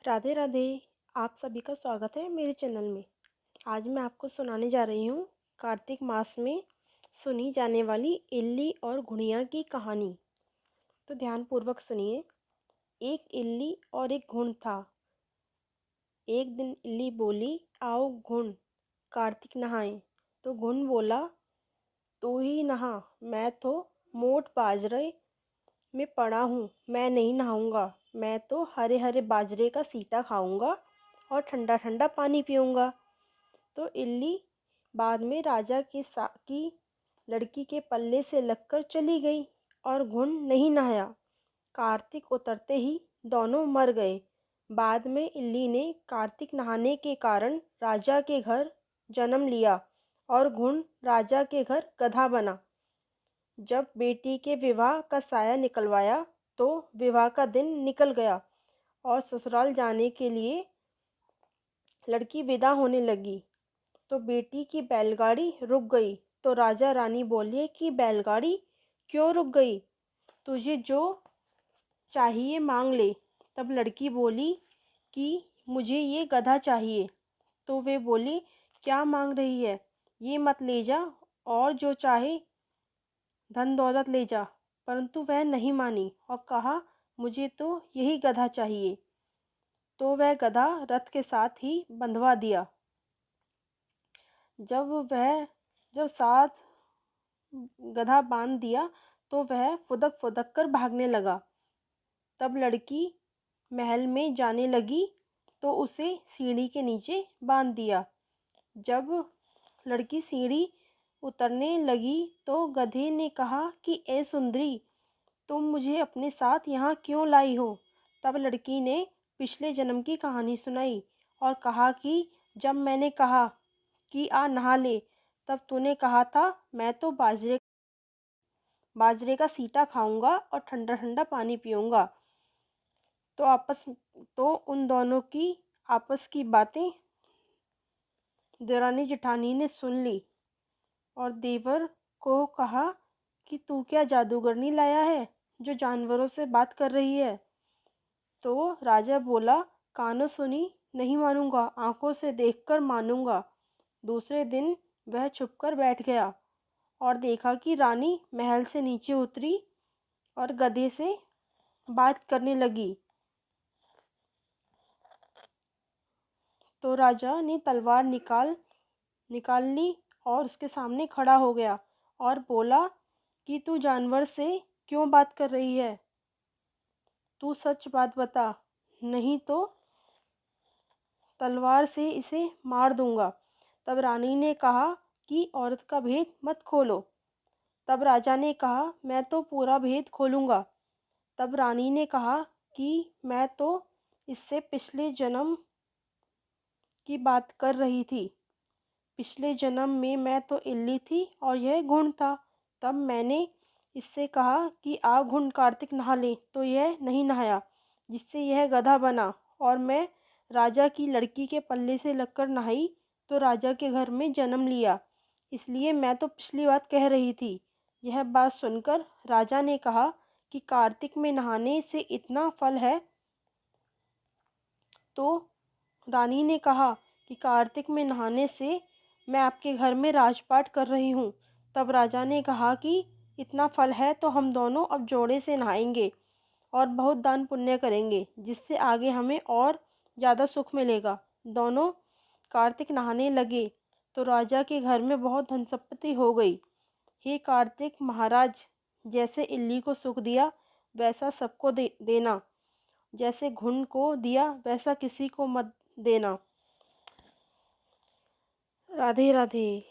राधे राधे। आप सभी का स्वागत है मेरे चैनल में। आज मैं आपको सुनाने जा रही हूँ कार्तिक मास में सुनी जाने वाली इल्ली और घुड़िया की कहानी। तो ध्यानपूर्वक सुनिए। एक इल्ली और एक घुन था। एक दिन इल्ली बोली, आओ घुन, कार्तिक नहाएं। तो घुन बोला, तू ही नहा, मैं तो मोट बाजरे में पड़ा हूँ, मैं नहीं नहाऊंगा। मैं तो हरे हरे बाजरे का सीटा खाऊंगा और ठंडा ठंडा पानी पीऊंगा। तो इल्ली बाद में राजा की लड़की के पल्ले से लगकर चली गई और घुन नहीं नहाया। कार्तिक उतरते ही दोनों मर गए। बाद में इल्ली ने कार्तिक नहाने के कारण राजा के घर जन्म लिया और घुन राजा के घर गधा बना। जब बेटी के विवाह का साया निकलवाया तो विवाह का दिन निकल गया और ससुराल जाने के लिए लड़की विदा होने लगी। तो बेटी की बैलगाड़ी रुक गई। तो राजा रानी बोले कि बैलगाड़ी क्यों रुक गई, तुझे जो चाहिए मांग ले। तब लड़की बोली कि मुझे ये गधा चाहिए। तो वे बोली, क्या मांग रही है, ये मत ले जा और जो चाहे धन दौलत ले जा। परंतु वह नहीं मानी और कहा, मुझे तो यही गधा चाहिए। तो वह गधा रथ के साथ ही बंधवा दिया। जब साथ गधा बांध दिया तो वह फुदक फुदक कर भागने लगा। तब लड़की महल में जाने लगी तो उसे सीढ़ी के नीचे बांध दिया। जब लड़की सीढ़ी उतरने लगी तो गधे ने कहा कि ए सुंदरी, तुम मुझे अपने साथ यहाँ क्यों लाई हो। तब लड़की ने पिछले जन्म की कहानी सुनाई और कहा कि जब मैंने कहा कि आ नहा ले, तब तूने कहा था मैं तो बाजरे का सीटा खाऊंगा और ठंडा ठंडा पानी पीऊंगा। तो उन दोनों की आपस की बातें देवरानी जेठानी ने सुन ली और देवर को कहा कि तू क्या जादूगरनी लाया है जो जानवरों से बात कर रही है। तो राजा बोला, कानों सुनी नहीं मानूंगा, आंखों से देखकर मानूंगा। दूसरे दिन वह छुपकर बैठ गया और देखा कि रानी महल से नीचे उतरी और गधे से बात करने लगी। तो राजा ने तलवार निकाल ली और उसके सामने खड़ा हो गया और बोला कि तू जानवर से क्यों बात कर रही है, तू सच बात बता, नहीं तो तलवार से इसे मार दूंगा। तब रानी ने कहा कि औरत का भेद मत खोलो। तब राजा ने कहा, मैं तो पूरा भेद खोलूंगा। तब रानी ने कहा कि मैं तो इससे पिछले जन्म की बात कर रही थी। पिछले जन्म में मैं तो इल्ली थी और यह घुन था। तब मैंने इससे कहा कि आ घुन, कार्तिक नहा ले, तो यह नहीं नहाया, जिससे यह गधा बना। और मैं राजा की लड़की के पल्ले से लगकर नहाई तो राजा के घर में जन्म लिया। इसलिए मैं तो पिछली बात कह रही थी। यह बात सुनकर राजा ने कहा कि कार्तिक में नहाने से इतना फल है। तो रानी ने कहा कि कार्तिक में नहाने से मैं आपके घर में राजपाट कर रही हूँ। तब राजा ने कहा कि इतना फल है तो हम दोनों अब जोड़े से नहाएंगे और बहुत दान पुण्य करेंगे, जिससे आगे हमें और ज़्यादा सुख मिलेगा। दोनों कार्तिक नहाने लगे तो राजा के घर में बहुत धन संपत्ति हो गई। हे कार्तिक महाराज, जैसे इल्ली को सुख दिया वैसा सबको देना, जैसे घुन को दिया वैसा किसी को मत देना। राधे राधे।